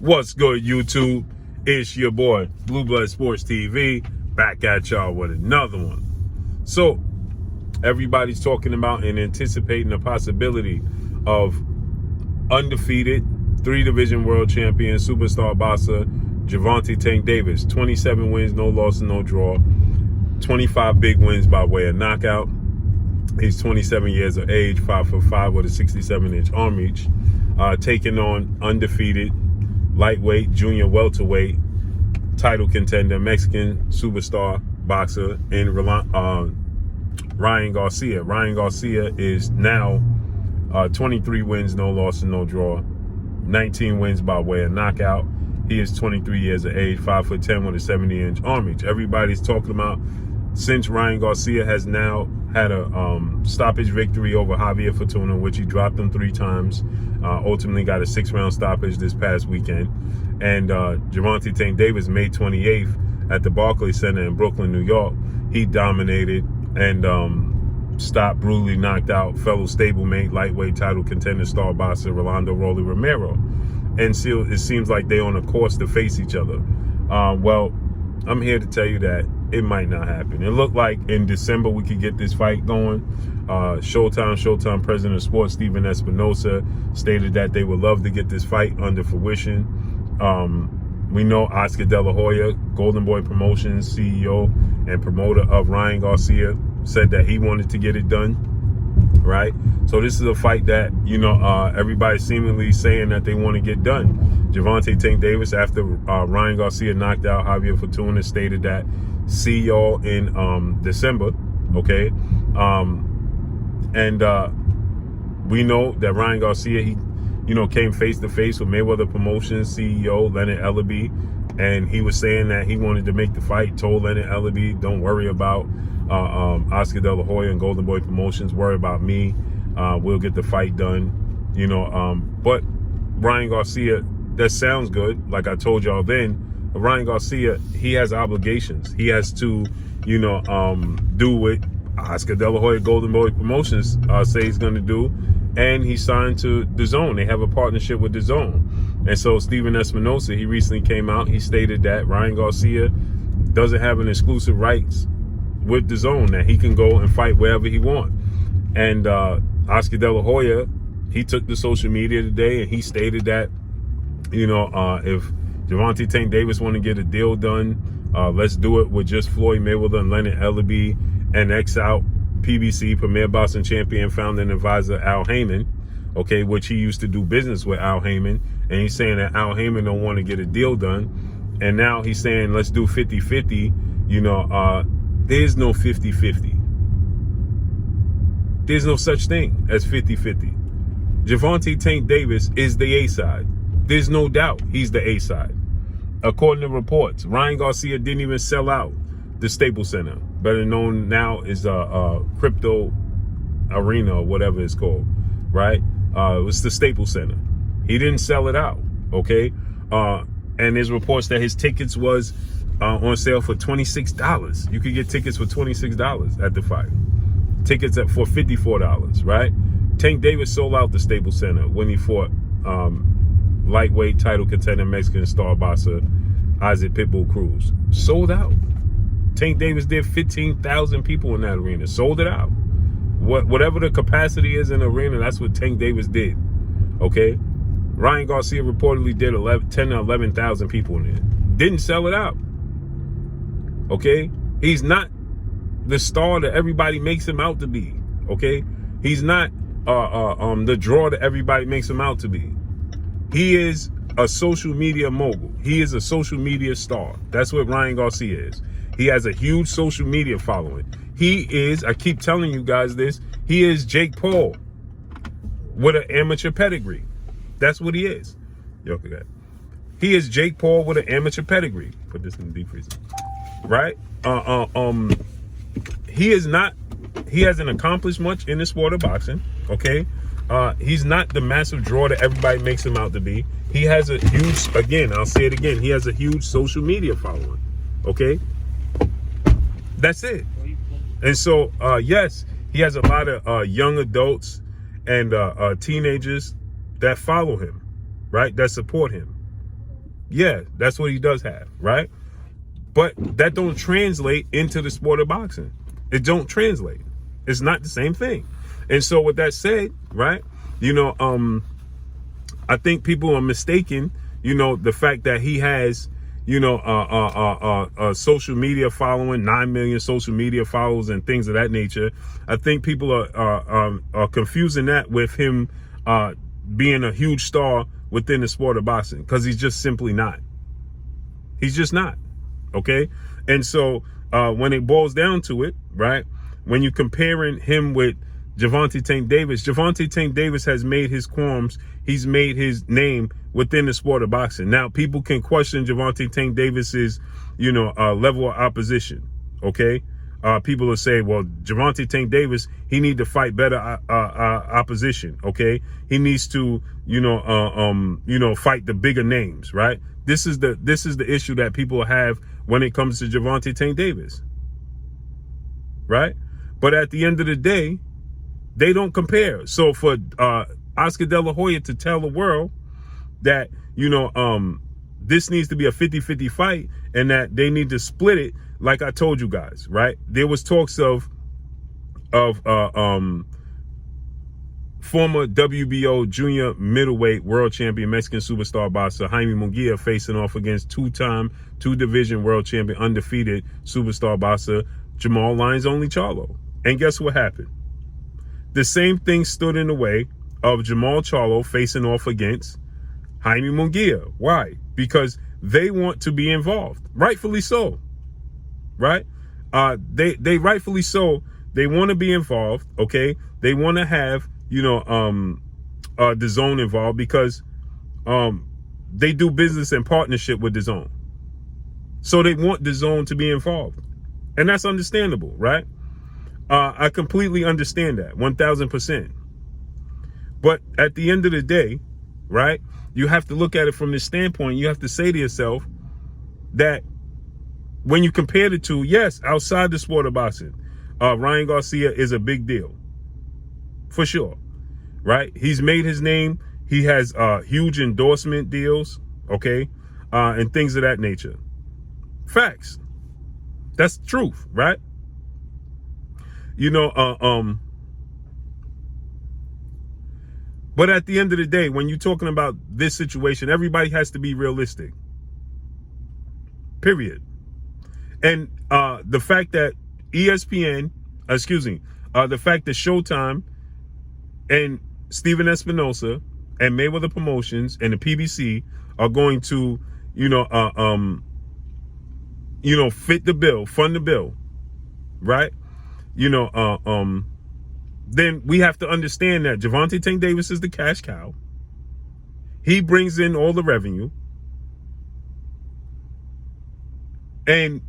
What's good, YouTube? It's your boy, Blue Blood Sports TV, back at y'all with another one. So, everybody's talking about and anticipating the possibility of undefeated 3-division world champion superstar boxer Gervonta Tank Davis. 27 wins, no loss, and no draw. 25 big wins by way of knockout. He's 27 years of age, 5'5" with a 67-inch arm reach. Taking on undefeated lightweight, junior welterweight, title contender, Mexican superstar boxer in Ryan Garcia. Ryan Garcia is now 23 wins, no loss, and no draw. 19 wins by way of knockout. He is 23 years of age, 5'10" with a 70-inch arm reach. Everybody's talking about, since Ryan Garcia has now had a stoppage victory over Javier Fortuna, which he dropped him 3 times, ultimately got a 6-round stoppage this past weekend. And Gervonta Tank Davis, May 28th at the Barclays Center in Brooklyn, New York, he dominated and stopped, brutally knocked out fellow stablemate, lightweight title contender, star boxer Rolando Rolly Romero. And so it seems like they're on a course to face each other. Well, I'm here to tell you that it might not happen. It looked like in December we could get this fight going. Showtime president of sports, Stephen Espinosa, stated that they would love to get this fight under fruition. We know Oscar De La Hoya, Golden Boy Promotions CEO and promoter of Ryan Garcia, said that he wanted to get it done, right? So this is a fight that, everybody's seemingly saying that they want to get done. Gervonta Tank Davis, after Ryan Garcia knocked out Javier Fortuna, stated that, see y'all in December, okay? We know that Ryan Garcia, he came face to face with Mayweather Promotions CEO Leonard Ellaby, and he was saying that he wanted to make the fight. Told Leonard Ellaby, don't worry about Oscar De La Hoya and Golden Boy Promotions, worry about me. We'll get the fight done, but Ryan Garcia, that sounds good, like I told y'all then. Ryan Garcia, he has obligations. He has to, do what Oscar De La Hoya, Golden Boy Promotions say he's going to do. And he signed to DAZN. They have a partnership with DAZN. And so Stephen Espinosa, he recently came out. He stated that Ryan Garcia doesn't have an exclusive rights with DAZN, that he can go and fight wherever he wants. And Oscar De La Hoya, he took to social media today and he stated that, if Gervonta Tank Davis want to get a deal done, let's do it with just Floyd Mayweather and Leonard Ellaby and ex-out PBC, Premier Boxing Champion, founder and advisor Al Heyman, okay, which he used to do business with Al Heyman. And he's saying that Al Heyman don't want to get a deal done. And now he's saying, let's do 50-50. There's no 50-50. There's no such thing as 50-50. Gervonta Tank Davis is the A side. There's no doubt he's the A side. According to reports, Ryan Garcia didn't even sell out the Staples Center, better known now as Crypto Arena or whatever it's called, right? It was the Staples Center. He didn't sell it out, okay? And there's reports that his tickets was on sale for $26. You could get tickets for $26 at the fight. Tickets for $54, right? Tank Davis sold out the Staples Center when he fought lightweight title contender Mexican star boxer Isaac Pitbull Cruz. Sold out. Tank Davis did 15,000 people in that arena. Sold it out. Whatever the capacity is in the arena, that's what Tank Davis did. Okay? Ryan Garcia reportedly did 10 to 11,000 people in there. Didn't sell it out. Okay? He's not the star that everybody makes him out to be. Okay? He's not the draw that everybody makes him out to be. He is a social media mogul. He is a social media star. That's what Ryan Garcia is. He has a huge social media following. He is, I keep telling you guys this, he is Jake Paul with an amateur pedigree. That's what he is. He is Jake Paul with an amateur pedigree. Put this in the deep freezer. Right? He hasn't accomplished much in the sport of boxing. Okay? He's not the massive draw that everybody makes him out to be. He has a huge, again, I'll say it again, he has a huge social media following. Okay? That's it. And so, yes, he has a lot of young adults and teenagers that follow him, right? That support him. Yeah, that's what he does have, right? But that don't translate into the sport of boxing. It don't translate. It's not the same thing. And so with that said, right, I think people are mistaken, the fact that he has, a social media following, 9 million social media followers and things of that nature. I think people are confusing that with him being a huge star within the sport of boxing, because he's just simply not. He's just not. Okay. And so when it boils down to it, right, when you're comparing him with Gervonta Tank Davis has made his qualms. He's made his name within the sport of boxing. Now, people can question Gervonta Tank Davis's, level of opposition. Okay. People will say, well, Gervonta Tank Davis, he need to fight better opposition. Okay. He needs to, fight the bigger names. Right. This is the issue that people have when it comes to Gervonta Tank Davis. Right. But at the end of the day, they don't compare. So for Oscar De La Hoya to tell the world that, this needs to be a 50-50 fight and that they need to split it, like I told you guys, right? There was talks of former WBO junior middleweight world champion, Mexican superstar boxer Jaime Munguia facing off against two-division world champion, undefeated superstar boxer Jamal Lyons Only Charlo. And guess what happened? The same thing stood in the way of Jamal Charlo facing off against Jaime Munguia. Why? Because they want to be involved. Rightfully so. Right? They rightfully so. They want to be involved. Okay. They want to have, the zone involved because they do business in partnership with the zone. So they want the zone to be involved. And that's understandable, right? I completely understand that, 1000%. But at the end of the day, right, you have to look at it from this standpoint. You have to say to yourself that when you compare the two, yes, outside the sport of boxing, Ryan Garcia is a big deal. For sure, right? He's made his name. He has huge endorsement deals, okay, and things of that nature. Facts. That's the truth, right? But at the end of the day, when you're talking about this situation, everybody has to be realistic. Period. And the fact that the fact that Showtime and Steven Espinosa and Mayweather Promotions and the PBC are going to, fit the bill, fund the bill, right? Then we have to understand that Gervonta Tank Davis is the cash cow. He brings in all the revenue. And,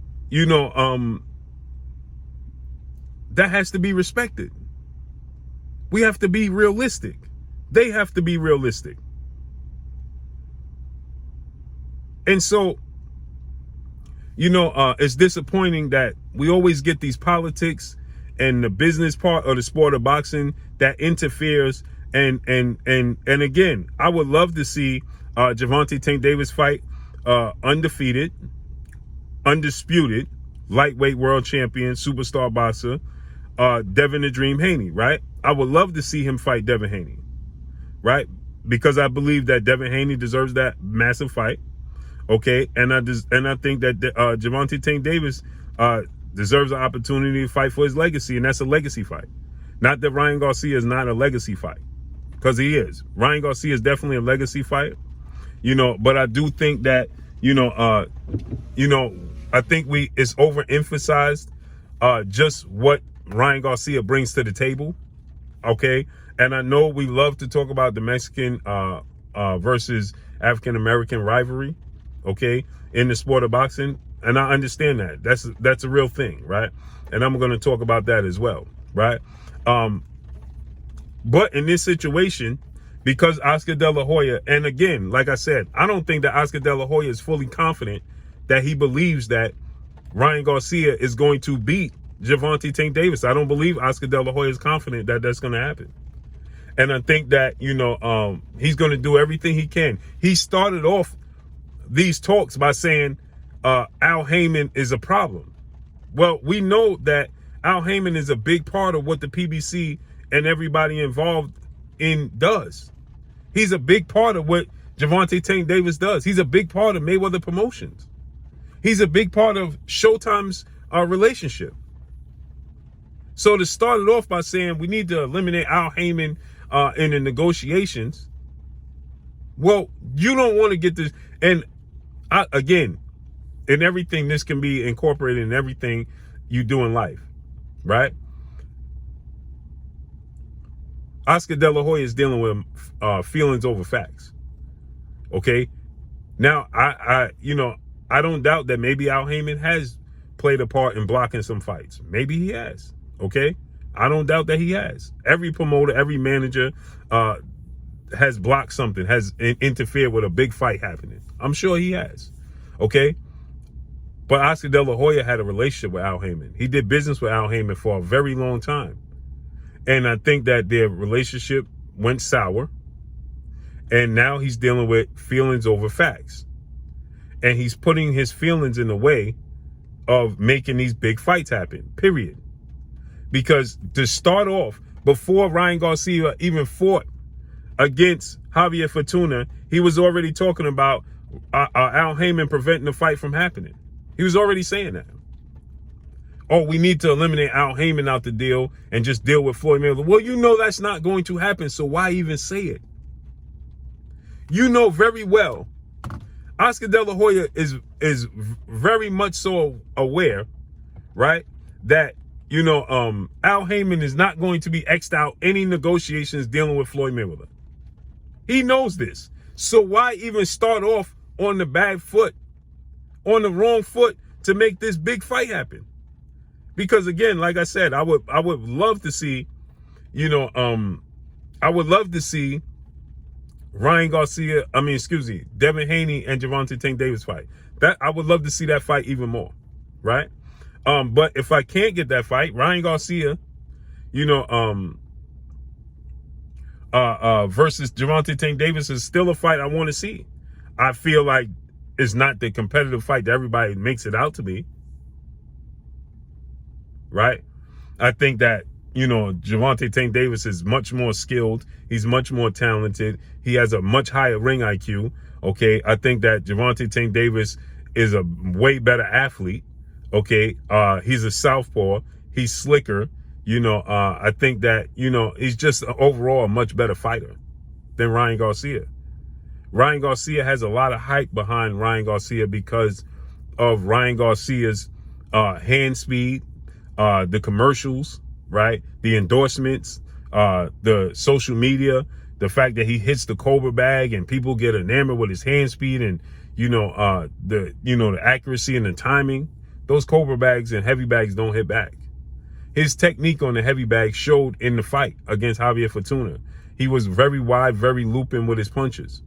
that has to be respected. We have to be realistic. They have to be realistic. And so, it's disappointing that we always get these politics and the business part of the sport of boxing that interferes. And again, I would love to see Gervonta Tank Davis fight undefeated, undisputed, lightweight world champion, superstar boxer, Devin the Dream Haney, right? I would love to see him fight Devin Haney, right? Because I believe that Devin Haney deserves that massive fight, okay? And I think that Gervonta Tank Davis deserves an opportunity to fight for his legacy, and that's a legacy fight. Not that Ryan Garcia is not a legacy fight, because he is. Ryan Garcia is definitely a legacy fight, but I do think that, I think it's overemphasized just what Ryan Garcia brings to the table, okay? And I know we love to talk about the Mexican versus African-American rivalry, okay, in the sport of boxing. And I understand that. That's a real thing, right? And I'm going to talk about that as well, right? But in this situation, because Oscar De La Hoya, and again, like I said, I don't think that Oscar De La Hoya is fully confident that he believes that Ryan Garcia is going to beat Gervonta Tank Davis. I don't believe Oscar De La Hoya is confident that that's going to happen. And I think that, he's going to do everything he can. He started off these talks by saying Al Heyman is a problem. Well, we know that Al Heyman is a big part of what the PBC and everybody involved in does. He's a big part of what Gervonta Tank Davis does. He's a big part of Mayweather Promotions. He's a big part of Showtime's relationship. So to start it off by saying we need to eliminate Al Heyman in the negotiations, well, you don't want to get this. And again, in everything, this can be incorporated in everything you do in life, right? Oscar De La Hoya is dealing with feelings over facts. Okay, now I don't doubt that maybe Al Heyman has played a part in blocking some fights. Maybe he has. Okay, I don't doubt that he has. Every promoter, every manager has blocked something, has interfered with a big fight happening. I'm sure he has. Okay, but Oscar De La Hoya had a relationship with Al Heyman. He did business with Al Heyman for a very long time. And I think that their relationship went sour. And now he's dealing with feelings over facts. And he's putting his feelings in the way of making these big fights happen, period. Because to start off, before Ryan Garcia even fought against Javier Fortuna, he was already talking about Al Heyman preventing the fight from happening. He was already saying that. Oh, we need to eliminate Al Heyman out the deal and just deal with Floyd Mayweather. Well, you know that's not going to happen, so why even say it? You know very well, Oscar De La Hoya is very much so aware, right, that, Al Heyman is not going to be X'd out any negotiations dealing with Floyd Mayweather. He knows this. So why even start off on the bad foot, on the wrong foot to make this big fight happen? Because again, like I said, I would love to see, I would love to see Devin Haney and Gervonta Tank Davis fight. That I would love to see that fight even more, right? But if I can't get that fight, Ryan Garcia, versus Gervonta Tank Davis is still a fight I want to see. I feel like it's not the competitive fight that everybody makes it out to be. Right? I think that, Gervonta Tank Davis is much more skilled. He's much more talented. He has a much higher ring IQ. Okay. I think that Gervonta Tank Davis is a way better athlete. Okay. He's a southpaw. He's slicker. I think that, he's just overall a much better fighter than Ryan Garcia. Ryan Garcia has a lot of hype behind Ryan Garcia because of Ryan Garcia's hand speed, the commercials, right? The endorsements, the social media, the fact that he hits the Cobra bag and people get enamored with his hand speed and, the accuracy and the timing. Those Cobra bags and heavy bags don't hit back. His technique on the heavy bag showed in the fight against Javier Fortuna. He was very wide, very looping with his punches.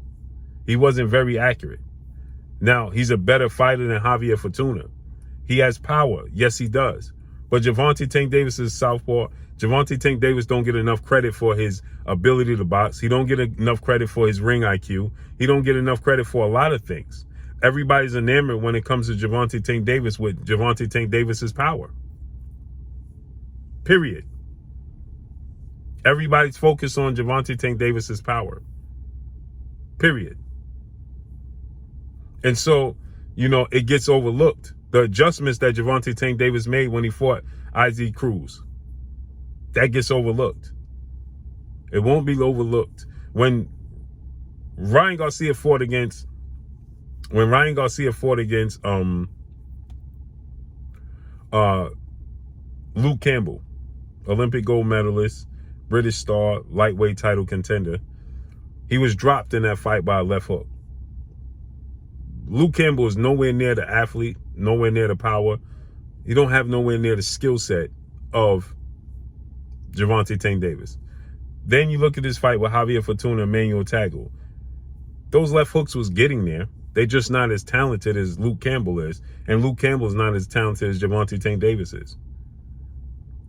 He wasn't very accurate. Now, he's a better fighter than Javier Fortuna. He has power. Yes, he does. But Gervonta Tank Davis is southpaw. Gervonta Tank Davis don't get enough credit for his ability to box. He don't get enough credit for his ring IQ. He don't get enough credit for a lot of things. Everybody's enamored when it comes to Gervonta Tank Davis with Gervonta Tank Davis's power. Period. Everybody's focused on Gervonta Tank Davis's power. Period. And so, it gets overlooked. The adjustments that Gervonta Tank Davis made when he fought IZ Cruz, that gets overlooked. It won't be overlooked. When Ryan Garcia fought against Luke Campbell, Olympic gold medalist, British star, lightweight title contender, he was dropped in that fight by a left hook. Luke Campbell is nowhere near the athlete, nowhere near the power. He don't have nowhere near the skill set of Gervonta Tank Davis. Then you look at this fight with Javier Fortuna and Manuel Tagle. Those left hooks was getting there. They're just not as talented as Luke Campbell is. And Luke Campbell is not as talented as Gervonta Tank Davis is.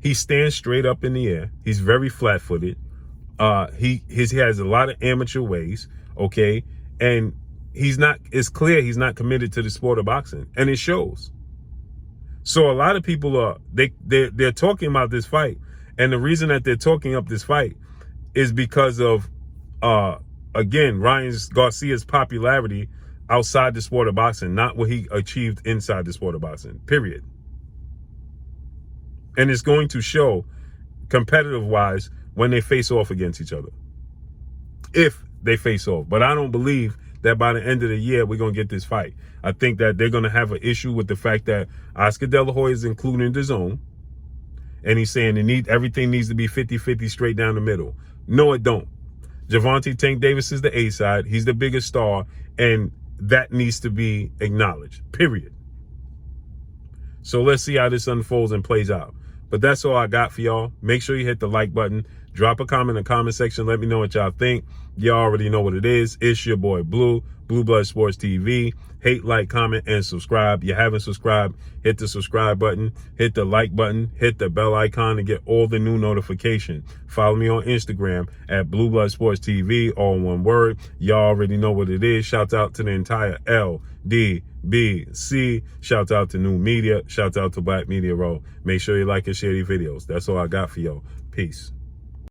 He stands straight up in the air. He's very flat-footed. He has a lot of amateur ways, okay? And it's clear he's not committed to the sport of boxing, and it shows. So a lot of people they're talking about this fight, and the reason that they're talking up this fight is because of again, Garcia's popularity outside the sport of boxing, not what he achieved inside the sport of boxing, period. And it's going to show competitive wise when they face off against each other, if they face off. But I don't believe that by the end of the year we're going to get this fight. I think that they're going to have an issue with the fact that Oscar De La Hoya is including the zone, and he's saying everything needs to be 50-50 straight down the middle. No, it don't. Gervonta Tank Davis is the A side. He's the biggest star, and that needs to be acknowledged, period. So let's see how this unfolds and plays out. But that's all I got for y'all. Make sure you hit the like button. Drop a comment in the comment section. Let me know what y'all think. Y'all already know what it is. It's your boy Blue Blood Sports TV. Hate, like, comment, and subscribe. You haven't subscribed, hit the subscribe button, hit the like button, hit the bell icon to get all the new notifications. Follow me on Instagram at Blue Blood Sports TV, all one word. Y'all already know what it is. Shout out to the entire LDBC. Shout out to New Media. Shout out to Black Media Row. Make sure you like and share these videos. That's all I got for y'all. Peace.